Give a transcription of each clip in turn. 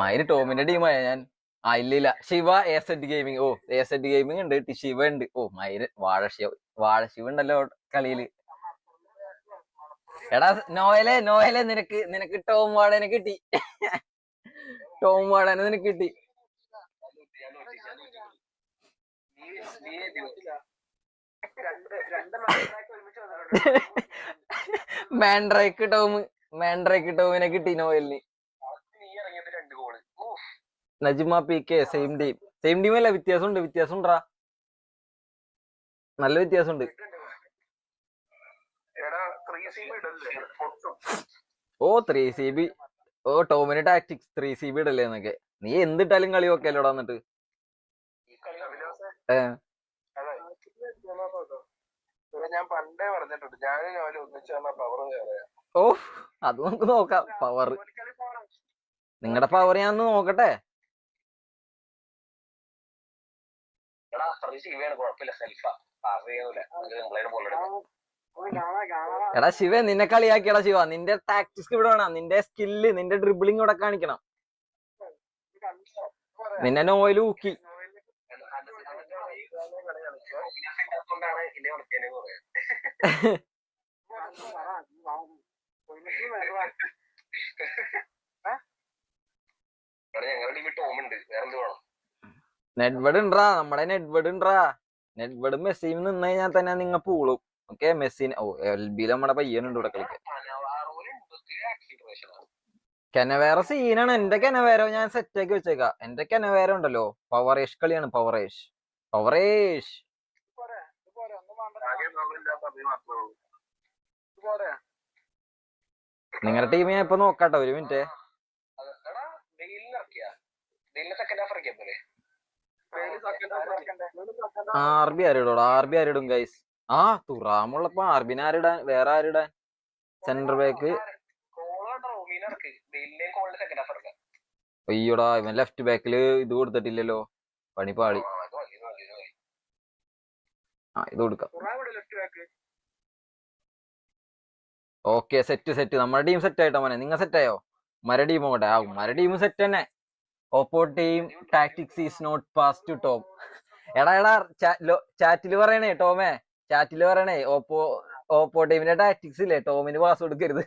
മയില് ടോമിന്റെ ടീമായ ഞാൻ. ആ ഇല്ല ശിവ എസെഡ് ഗെയിമിങ്. ഓ എസെഡ് ഗെയിമിംഗ് ഉണ്ട്, ശിവ ഉണ്ട്. ഓ മയില് വാഴശിവ ഉണ്ടല്ലോ കളിയില്. എടാ നോയലെ നിനക്ക് ടോം വാടനെ കിട്ടി. ടോം വാടനെ നിനക്ക് കിട്ടി. മാൻഡ്രേക്ക് ടോമിനെ കിട്ടി നോയലിന്. Najma P K same team അല്ല, വ്യത്യാസം ഉണ്ടാ, നല്ല വ്യത്യാസമുണ്ട്. ഓ 3CB. ഓ ടോമിന് ടാക്ടിക്സ് 3CB ഇടല്ലേ എന്നൊക്കെ. നീ എന്തിട്ടാലും കളി നോക്കല്ലോടാ എന്നിട്ട്. ഞാൻ പണ്ടേ പറഞ്ഞിട്ടുണ്ട്, ഞാനും ഒന്നിച്ചു പവർ. ഓ അത് നമുക്ക് നോക്കാം. പവർ നിങ്ങളുടെ പവർ ഞാൻ നോക്കട്ടെ. എടാ ശിവ നിന്നെ കളിയാക്കിയടാ ശിവ. നിന്റെ ടാക്ടിക്സ് ഇവിടെ വേണം, നിന്റെ സ്കില്ല്, നിന്റെ ഡ്രിബിളിങ് ഇവിടെ കാണിക്കണം. നിന്നെ നോയിൽ ഊക്കി. നെഡ്വേർഡ് ഉണ്ടാ, നമ്മുടെ നെഡ്വേർഡ് ഉണ്ടാ. നെഡ്വേർഡ് മെസ്സിയിൽ നിന്ന് കഴിഞ്ഞാൽ തന്നെ നിങ്ങ പൂളും. ഓക്കെ മെസ്സിന്. ഓ എൽബിയിൽ നമ്മുടെ പയ്യനുണ്ട് ഇവിടെ കളിക്കാൻ. കെനവേറ സീനാണ്. എന്റെ കെനവേരോ ഞാൻ സെറ്റ് ആക്കി വെച്ചേക്കാം. എന്റെ കെനവേര ഉണ്ടല്ലോ പവറേഷ് കളിയാണ്. പവറേഷ് നിങ്ങളുടെ ടീം ഞാൻ ഇപ്പൊ നോക്കാട്ടോ, ഒരു മിനിറ്റ്. RB ആരിടും guys. ആ തുറാമുള്ളപ്പോ ആർബിനെ ആരിടാൻ, വേറെ ആരിടാൻ? Centre back. അയ്യോടാ ഇവൻ ലെഫ്റ്റ് ബാക്കില് ഇത് കൊടുത്തിട്ടില്ലല്ലോ, പണിപ്പാളി. ആ ഇത് കൊടുക്കാം. Okay set. നമ്മുടെ ടീം സെറ്റ് ആയിട്ടോ മോനെ. നിങ്ങൾ സെറ്റ് ആയോ? മര ടീം നോക്കട്ടെ. ആ മര ടീം സെറ്റ് തന്നെ. Oppo team tactics is not pass to Tom. എടാ ചാറ്റില് പറയണേ ടോമേ, ചാറ്റില് പറയണേ ഓപ്പോ ടീമിന്റെ ടാക്ടിക്സ് ഇല്ലേ, ടോമിന് പാസ് കൊടുക്കരുത്.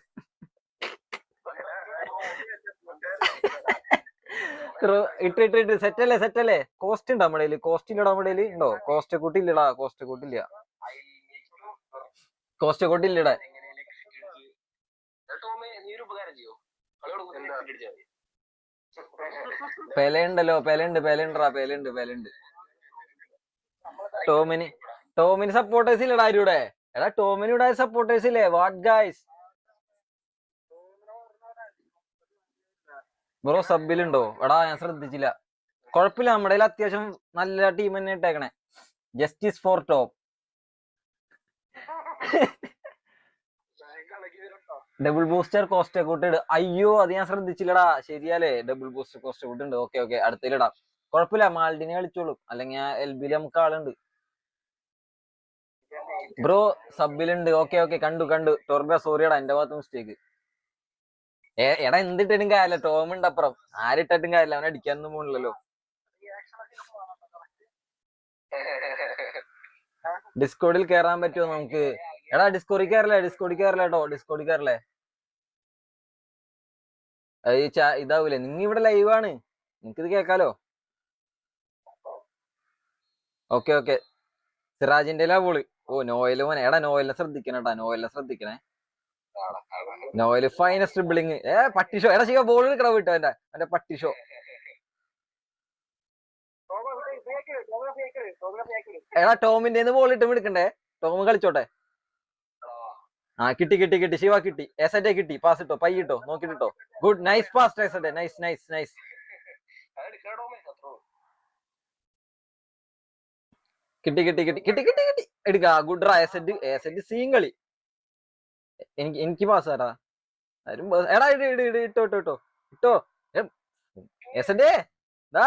ഇട്ട് സെറ്റല്ലേ. കോസ്റ്റ് ഉണ്ടോ നമ്മുടെ കയ്യില്? കോസ്റ്റ് ഇല്ലടാ നമ്മുടെ കയ്യില്. ഉണ്ടോ കോസ്റ്റ് കൂട്ടില്ലടാ? കോസ്റ്റ് കൂട്ടില്ലടാ. പെലുണ്ട്. ടോമിന് സപ്പോർട്ടേഴ്സ് ഇല്ലടാ ആരുടെ. എടാ ടോമിന് ഇവിടെ സപ്പോർട്ടേഴ്സ് ഇല്ലേ? വാട്ട് ഗൈസ് ബ്രോ സബിലുണ്ടോ? എടാ ഞാൻ ശ്രദ്ധിച്ചില്ല. കുഴപ്പമില്ല, നമ്മുടെ അത്യാവശ്യം നല്ല ടീം തന്നെ ഇട്ടേക്കണേ. Justice for Tom. Double booster cost കൂട്ട് ഇട്. അയ്യോ അത് ഞാൻ ശ്രദ്ധിച്ചില്ലടാ. ശരിയല്ലേ, ഡബിൾ ബൂസ്റ്റർ കോസ്റ്റ് കൂട്ട് ഉണ്ട്. ഓക്കെ അടുത്തിലിടാം. കുഴപ്പമില്ല, മാൾഡിനെ കളിച്ചോളും. അല്ലെങ്കിൽ എൽബിയിൽ നമുക്ക് ആളുണ്ട്. ബ്രോ സബിലുണ്ട്. ഓക്കെ കണ്ടു. ടോർബ സോറിയടാ, എന്റെ ഭാഗത്ത് മിസ്റ്റേക്ക്. എടാ എന്തിട്ടും കാര്യമില്ല, ടോം ഉണ്ട് അപ്പുറം. ആരിട്ടിട്ടും കാര്യമില്ല, അവനെ അടിക്കാനൊന്നും പോണില്ലല്ലോ. ഡിസ്കോഡിൽ കയറാൻ പറ്റുമോ നമുക്ക്? എടാ ഡിസ്കോഡിൽ കയറല്ലേ. ഇതാവൂലേ, നിങ്ങ ഇവിടെ ലൈവാണ്, നിങ്ങക്കിത് കേക്കാലോ. ഓക്കെ സിറാജിന്റെ ബോള്. ഓ നോയല് മോനെ. എടാ നോയലിനെ ശ്രദ്ധിക്കണേ. Noel finest dribbling. പട്ടിഷോ. എടാ ശിവ ബോൾ എടുക്കണ വിട്ടോ എന്റെ പട്ടിഷോ. എടാ ടോമിന്റെ ബോൾ ഇട്ട് എടുക്കണ്ടേ? ടോം കളിച്ചോട്ടെ. ആ കിട്ടി ശിവ കിട്ടി. എസന്റെ കിട്ടി. പാസ് ഇട്ടോ, പയ്യിട്ടോ, നോക്കിട്ടോ. ഗുഡ് നൈസ് പാസ് എസന്റെ. നൈസ്. കിട്ടി. എടുക്ക. ഗുഡ് റാ എസന്റ് സീൻ കളി. എനിക്ക് പാസ് തരാ. എടാ ഇട്ടോ എസന്റെ. ദാ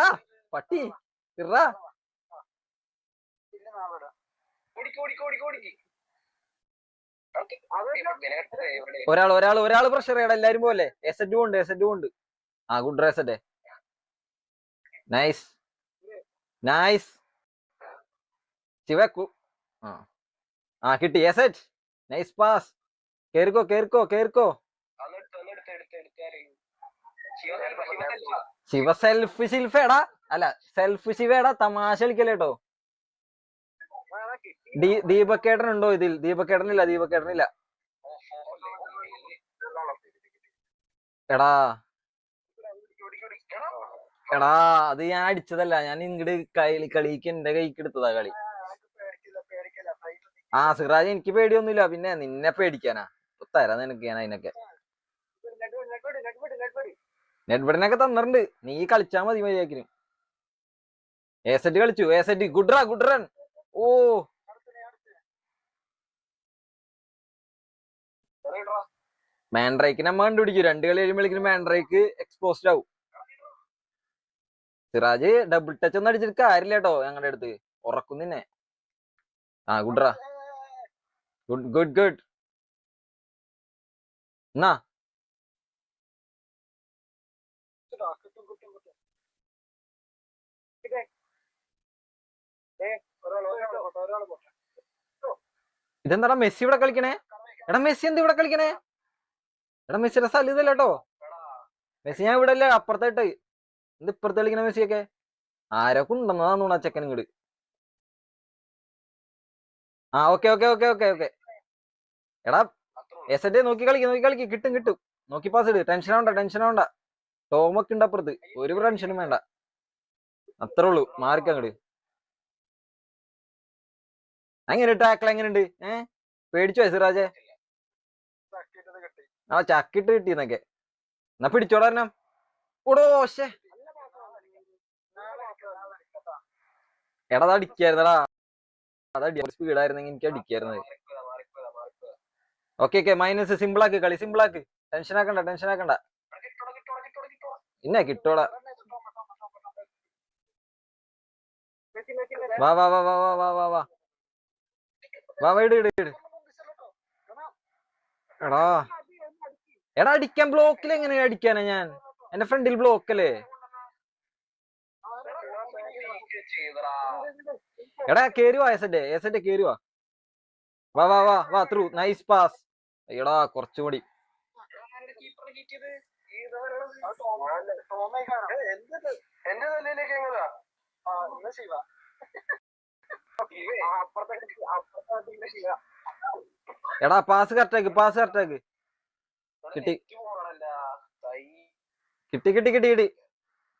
പട്ടി ഇറാ. ഒരാള് പ്രഷർ ചെയ്യണം. എല്ലാരും പോലെ എസെറ്റും ഉണ്ട്. ആ ഗുഡ് റേസറ്റെ. Nice nice. ശിവ ആ ആ കിട്ടി. എസെറ്റ്. Nice pass. കേറിക്കോ കേറിക്കോ കേറിക്കോ. ശിവ സെൽഫ് ശിൽഫേടാ. അല്ല സെൽഫ് ശിവേടാ. തമാശ കളിക്കല്ലേട്ടോ. ദീപക്കേട്ടൻ ഉണ്ടോ ഇതിൽ? ദീപക്കേട്ടനില്ല. ദീപക്കേട്ടനില്ല. എടാ എടാ അത് ഞാൻ അടിച്ചതല്ല. ഞാൻ ഇങ്ങട് കളിക്ക് എന്റെ കൈക്ക് എടുത്തതാ കളി. ആ സിറാജ് എനിക്ക് പേടിയൊന്നുമില്ല. പിന്നെ നിന്നെ പേടിക്കാനാ. തരാ നിനക്ക് ഞാൻ അതിനൊക്കെ. നെറ്റ്ബഡിനൊക്കെ തന്നിട്ടുണ്ട്. നീ കളിച്ചാ മതി മര്യാദക്കിന്. എസെറ്റ് കളിച്ചു. എസെറ്റ് ഗുഡ്റാ ഗുഡ് റൺ. ഓ മാൻഡ്രൈക്ക് നമ്മ കണ്ടുപിടിക്കും. 2 കളി കഴിയുമ്പോഴേക്കും മാൻഡ്രൈക്ക് എക്സ്പോസ്ഡ് ആവും. സിറാജ് ഡബിൾ ടച്ച് ഒന്നും അടിച്ചിട്ട് കാര്യമില്ല കേട്ടോ ഞങ്ങളുടെ അടുത്ത്. ഉറക്കും നിന്നെ. ആ ഗുഡ്റാ. Good good good. എന്നാ ഇതെന്താടാ മെസ്സി ഇവിടെ കളിക്കണേ? എടാ മെസ്സി എന്ത് ഇവിടെ കളിക്കണേ? എടാ മെസ്സിയുടെ സ്ഥലം ഇതല്ല കേട്ടോ. മെസ്സി ഞാൻ ഇവിടെ അല്ലേ, അപ്പുറത്തായിട്ട്. എന്ത് ഇപ്പുറത്ത് കളിക്കണ മെസ്സിയൊക്കെ? ആരൊക്കെ ഉണ്ടെന്നതാ തോന്നുന്നു ആ ചെക്കൻ ഇങ്ങോട്ട്. ആ okay okay okay okay okay. എടാ എസെറ്റ് നോക്കി കളിക്ക്. കിട്ടും കിട്ടും. നോക്കി പാസ് ഇട്. ടെൻഷൻ ആവണ്ട. ടോമൊക്കെ ഉണ്ട് അപ്പുറത്ത്. ഒരു ടെൻഷനും വേണ്ട. അത്രേ ഉള്ളൂ. മാറിക്കങ്ങട്. അങ്ങനെ ടാക്കിൾ എങ്ങനെയുണ്ട്? പേടിച്ചോ സിറാജെ? ആ ചക്കിട്ട് കിട്ടിയെന്നൊക്കെ. എന്നാ പിടിച്ചോടാ. ഓടോ ശേ. എടാ അത് അടിക്കായിരുന്നടാ. സ്പീഡായിരുന്നെങ്കിൽ എനിക്ക് അടിക്കായിരുന്നത്. Okay minus. സിമ്പിളാക്ക് കളി. സിമ്പിളാക്ക്. ടെൻഷൻ ആക്കണ്ട. ഇന്നെ കിട്ടോടാ. വാ വാ വാ വാ വാ വാ വാ വാ വാ വാ. ഇട്. എടാ എടാ അടിക്കാൻ ബ്ലോക്കിൽ എങ്ങനെയാ അടിക്കാനാ ഞാൻ? എന്റെ ഫ്രണ്ടിൽ ബ്ലോക്കല്ലേ? എടാ കേറി വാ. എസെറ്റ് കേറി വാ. വാ വാ വാ വാ ത്രൂ. Nice pass. എടാ കുറച്ചുകൂടി. എടാ പാസ് കറക്റ്റാക്ക്. കിട്ടി.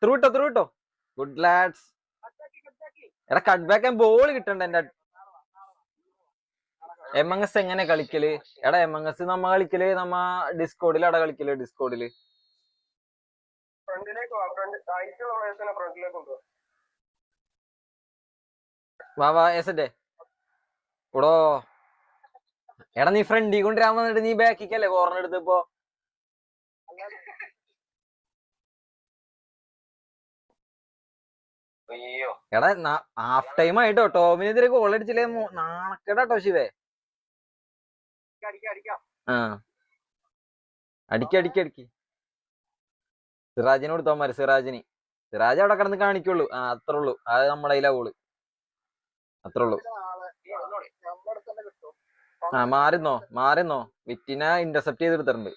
ത്രൂ ഇട്ടോ. Good lads. എടാ കട്ട് ബാക്ക് ബോൾ കിട്ടണ്ട. എന്റെ എംഎസ് എങ്ങനെ കളിക്കല്? എടാ എംഎസ് നമ്മ കളിക്കല് ഡിസ്കോഡിലാണ് കളിക്കല്. ഡിസ്കോഡില് വാ വാ എസെറ്റ്. ഓടോ എടാ നീ ഫ്രണ്ടിൽ കൊണ്ടുവരാൻ വന്നിട്ട് നീ ബാക്കിക്കല്ലേ കോർണർ എടുത്തപ്പോ? എടാ ഹാഫ് ടൈം ആയിട്ടോ. ടോമിനെതിരെ ഗോൾ അടിച്ചില്ലേ? നാണക്കേടാട്ടോ ശിവേ. ആ അടിക്ക്. സിറാജിന് കൊടുത്തോമാര്. സിറാജ് അവിടെ കിടന്ന് കാണിക്കുള്ളൂ. ആ അത്രേ ഉള്ളൂ. അത് നമ്മുടെ കയ്യിലാ ഗോള്. അത്രേ ഉള്ളൂ. ആ മാറിന്നോ. വിറ്റിന ഇന്റർസെപ്റ്റ് ചെയ്തെടുത്തിട്ടുണ്ട്.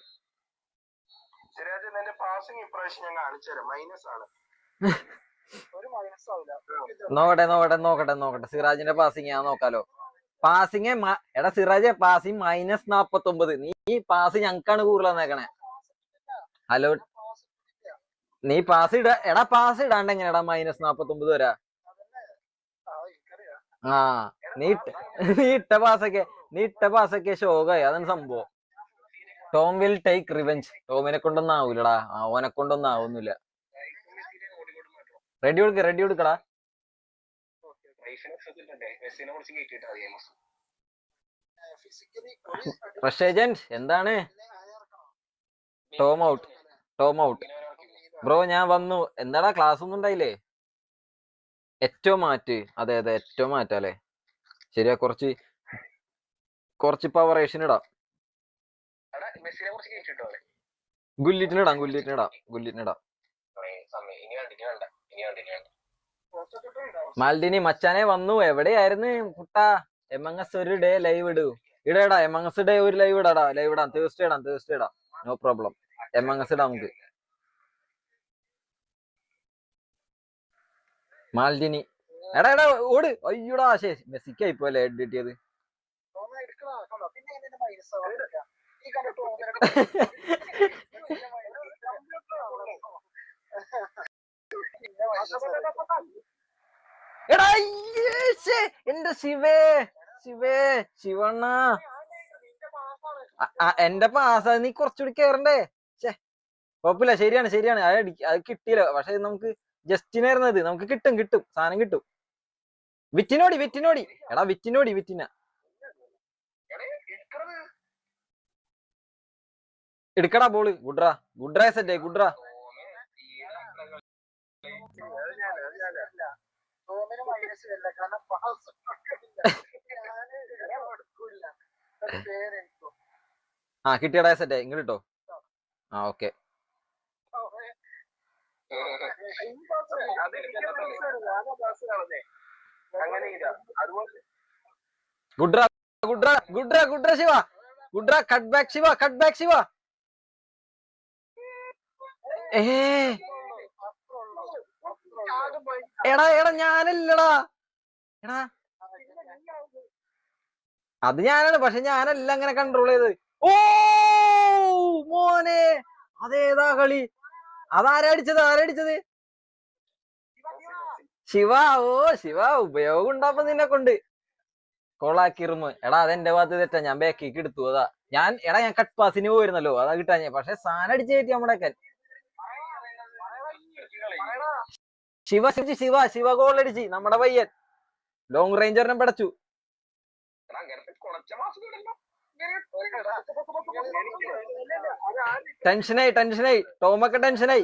നോക്കട്ടെ. സിറാജിന്റെ പാസിങ് ഞാൻ നോക്കാലോ. പാസിങ് എടാ സിറാജെ പാസിങ് -49. നീ പാസ് ഞങ്ങൾക്കാണ് കൂടുതൽ വന്നേക്കണേ. ഹലോ നീ പാസ് എടാ പാസ് ഇടാണ്ട് എങ്ങനെയാടാ -49 വരാ? ആ നീ ഇട്ട പാസൊക്കെ ശോകായി. അതാണ് സംഭവം. Tom will take revenge. ടോമിനെ കൊണ്ടൊന്നും ആവൂലടാ. ഓനെ കൊണ്ടൊന്നും ആവുന്നില്ല. റെഡി കൊടുക്കടാ. റഷ് ഏജന്റ് എന്താണ്? Tom out bro. ഞാൻ വന്നു. എന്താടാ ക്ലാസ് ഒന്നും ഉണ്ടായില്ലേ? ഏറ്റവും മാറ്റ്. അതെ ഏറ്റവും മാറ്റല്ലേ? ശരിയാ. കുറച്ച് പവറേഷൻ ഇടാം. ഗുല്ലിറ്റിനിടാം. മാൽഡിനി മച്ചാനെ വന്നു. എവിടെയായിരുന്നു കുട്ടാ? എമംഗസ് ഒരു ഡേ ലൈവ് ഇടൂ. ഇടടാ എമംഗസ് ഡേ ഒരു ലൈവ് ഇടാടാ. ലൈവ് ഇടാം. തേഴ്സ്ഡേ ഇടാം. No problem. എമംഗസ് ഇടാം നമുക്ക്. മാൽഡിനി എടാ ഓട്. അയ്യോടാ ശരി മെസ്സിക്കായി പോലെ ഹെഡ് കിട്ടിയത്. എടാ എന്റെ ശിവണ്ണ എന്റെ പാസ് നീ കുറച്ചുകൂടി കേറണ്ടേ. കുഴപ്പമില്ല. ശരിയാണ് അത് കിട്ടിയില്ല. പക്ഷെ നമുക്ക് ജസ്റ്റിനായിരുന്നത്. നമുക്ക് കിട്ടും സാധനം കിട്ടും. വിറ്റിനോടി എടാ വിറ്റിന എടുക്കടാ ബോള്. ഗുഡ്രാ സെറ്റ് ഗുഡ്രാ. ആ കിട്ടിയടാ സെറ്റ് ഇങ്ങോട്ട് കിട്ടോ. ആ ഓക്കെ. ഗുഡ്രാ ശിവ. ഗുഡ്രാ കട്ട് ബാക്ക് ശിവ. എടാ ഞാനല്ലടാ. എടാ അത് ഞാനാണ്. പക്ഷെ ഞാനല്ല അങ്ങനെ കൺട്രോൾ ചെയ്ത്. ഓ മോനെ അതേതാ കളി? ആരടിച്ചത്? ശിവ ഉപയോഗം ഉണ്ടാപ്പ നിന്നെ കൊണ്ട്. കോളാക്കിറുമ്. എടാ അതെന്റെ ഭാഗത്ത് തെറ്റാ. ഞാൻ ബാക്കിക്ക് എടുത്തു. അതാ ഞാൻ കട്ട് പാസിന് പോയിരുന്നല്ലോ. അതാ കിട്ടാഞ്ഞ. പക്ഷെ സാധനം അടിച്ചു കയറ്റി നമ്മുടെ. ശിവ ഗോൾ അടിച്ച് നമ്മുടെ പയ്യൻ. ലോങ് റേഞ്ചറിനെ പടച്ചു. ടെൻഷനായി ടോമൊക്കെ ടെൻഷനായി.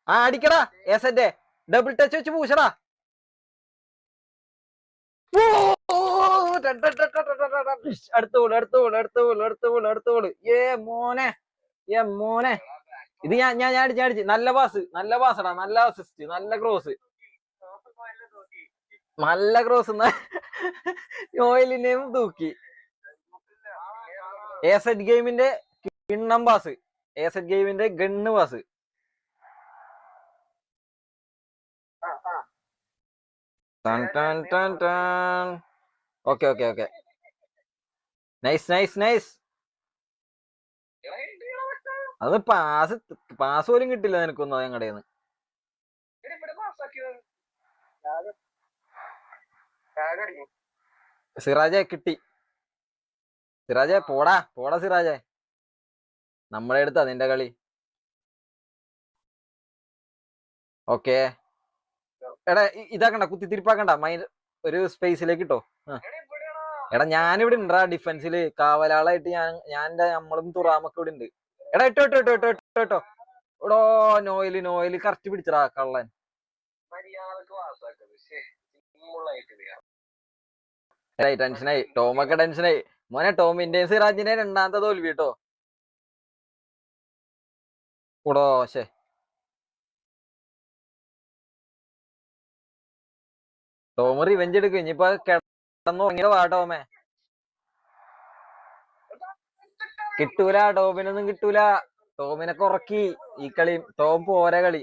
ആ അടിക്കടാ ഏസന്റെ ഡബിൾ ടച്ച് വെച്ച് പൂശടാ. അടുത്ത ബോള്. ഏ മോനെ ഇത് ഞാൻ അടിച്ച്. നല്ല പാസടാ. നല്ല അസിസ്റ്റ്. നല്ല ക്രോസ് നോയിലിനെയും തൂക്കി. എസെറ്റ് ഗെയിമിന്റെ കിണ്ണം പാസ്. എസെറ്റ് ഗെയിമിന്റെ ഗണ്ണ് പാസ്. Okay nice. അത് പാസ് പോലും കിട്ടില്ല നിനക്കൊന്നും ഞങ്ങളുടെ. സിറാജെ കിട്ടി. സിറാജെ പോടാ സിറാജെ. നമ്മളെ എടുത്താ നിന്റെ കളി. ഓക്കെ എടാ ഇതാക്കണ്ട. കുത്തിത്തിരിപ്പാക്കണ്ട. ഒരു സ്പേസിലേക്ക് ഇട്ടോ. എടാ ഞാനിവിടെ ഉണ്ടാ ഡിഫൻസില് കാവലാളായിട്ട്. നമ്മളും തുറാമൊക്കെ ഇവിടെ ഉണ്ട്. എടാ ഇട്ടോ. എടോ നോയില് കറക്റ്റ് പിടിച്ചടാ കള്ളൻ. ടെൻഷനായി. ടോമൊക്കെ ടെൻഷനായി. മോനെ ടോമിന്റെയും സിറാജിന്റെ രണ്ടാമത്തെ തോൽവി കേട്ടോ. കൂടോ ടോമ് റിവെഞ്ച് എടുക്കും. ഇനിയിപ്പോ കിടന്നുറങ്ങിയ വാ ടോമേ. കിട്ടൂല. ടോമിനൊന്നും കിട്ടൂല. ടോമിനൊക്കെ ഉറക്കി ഈ കളി. ടോം പോരാ കളി.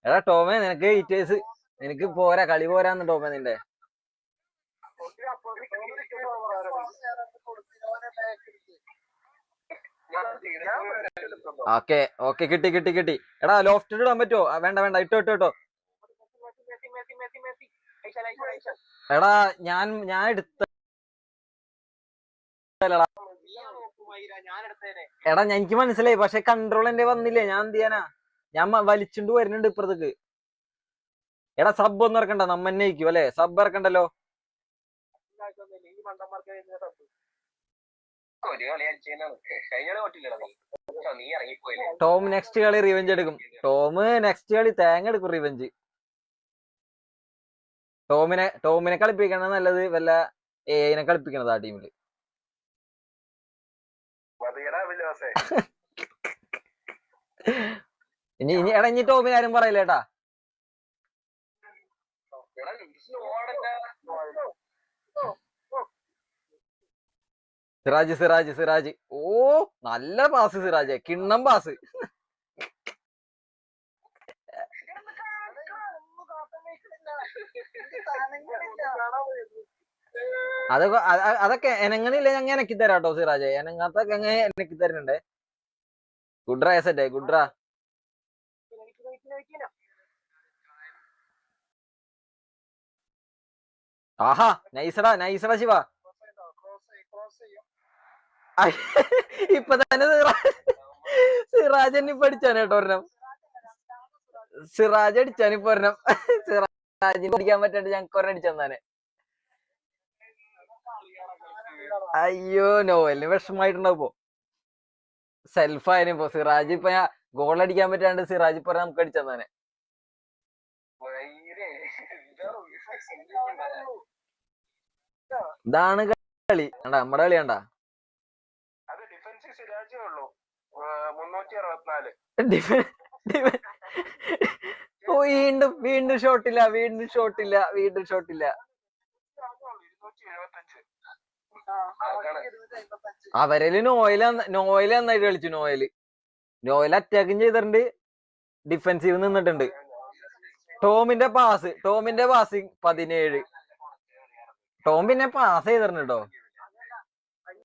എടാ ടോമേ നിനക്ക് ഈറ്റേഴ്സ് നിനക്ക് പോരാ. കളി പോരാന്ന് ടോമേ നിന്റെ. ഓക്കെ കിട്ടി. എടാ ലോഫ്റ്റ് ഇടാൻ പറ്റുമോ? വേണ്ട ഇട്ടോ. എടാ ഞാൻ എടുത്ത. എടാ എനിക്ക് മനസ്സിലായി. പക്ഷെ കൺട്രോൾ എന്റെ വന്നില്ലേ. ഞാൻ എന്ത് ചെയ്യാനാ? ഞാൻ വലിച്ചുകൊണ്ട് വരുന്നുണ്ട് ഇപ്പുറത്തേക്ക്. എടാ സബ് ഒന്നും ഇറക്കണ്ട. നമ്മ തന്നെ ഇരിക്കും അല്ലെ? സബ് ഇറക്കണ്ടല്ലോ. ടോം നെക്സ്റ്റ് കളി റിവെഞ്ച് എടുക്കും. നെക്സ്റ്റ് കളി തേങ്ങ എടുക്കും റിവെഞ്ച്. ടോമിനെ കളിപ്പിക്കണ നല്ലത് വല്ല എനെ കളിപ്പിക്കണത് ആ ടീമില്. ഇനി ടോമിന് ആരും പറയില്ലേട്ടാ. സിറാജ് ഓ നല്ല പാസ് സിറാജ്, കിണ്ണം പാസ്. അതൊക്കെ എനങ്ങണില്ല, ഞങ്ങൾ എനക്കി തരാട്ടോ സിറാജ്, എനങ്ങാത്തൊക്കെ അങ്ങനെ എനക്കി തരുന്നുണ്ട്. ഗുഡ്രാ സെറ്റേ ഗുഡ്രാ. ആഹാ നൈസടാ ശിവ. ഇപ്പൊ തന്നെ സിറാജ് എന്നെ ഇപ്പൊ അടിച്ചാണ് കേട്ടോ ഒരെണ്ണം. സിറാജ് അടിച്ചാണ് ഇപ്പൊ ഒരെണ്ണം. സിറാജിന് അടിക്കാൻ പറ്റാണ്ട് ഞങ്ങൾക്ക് ഒരെണ്ണം അടിച്ചെന്നാനെ. അയ്യോ നോവലിന് വിഷമായിട്ടുണ്ടാവും ഇപ്പൊ. സെൽഫായാലും ഇപ്പൊ സിറാജ് ഇപ്പൊ ഗോൾ അടിക്കാൻ പറ്റാണ്ട് സിറാജ് ഇപ്പൊ നമുക്ക് അടിച്ചെന്നാനെ. ഇതാണ് കളി കണ്ടാ, നമ്മുടെ കളി കണ്ടാ. വീണ്ടും ഷോട്ടില്ല. അവരില് നോയൽ നന്നായിട്ട് കളിച്ചു. നോയൽ അറ്റാക്കും ചെയ്തിട്ടുണ്ട്, ഡിഫെൻസീവ് നിന്നിട്ടുണ്ട്. ടോമിന്റെ പാസിങ് 17. ടോം പിന്നെ പാസ് ചെയ്തിട്ടുണ്ട് കേട്ടോ.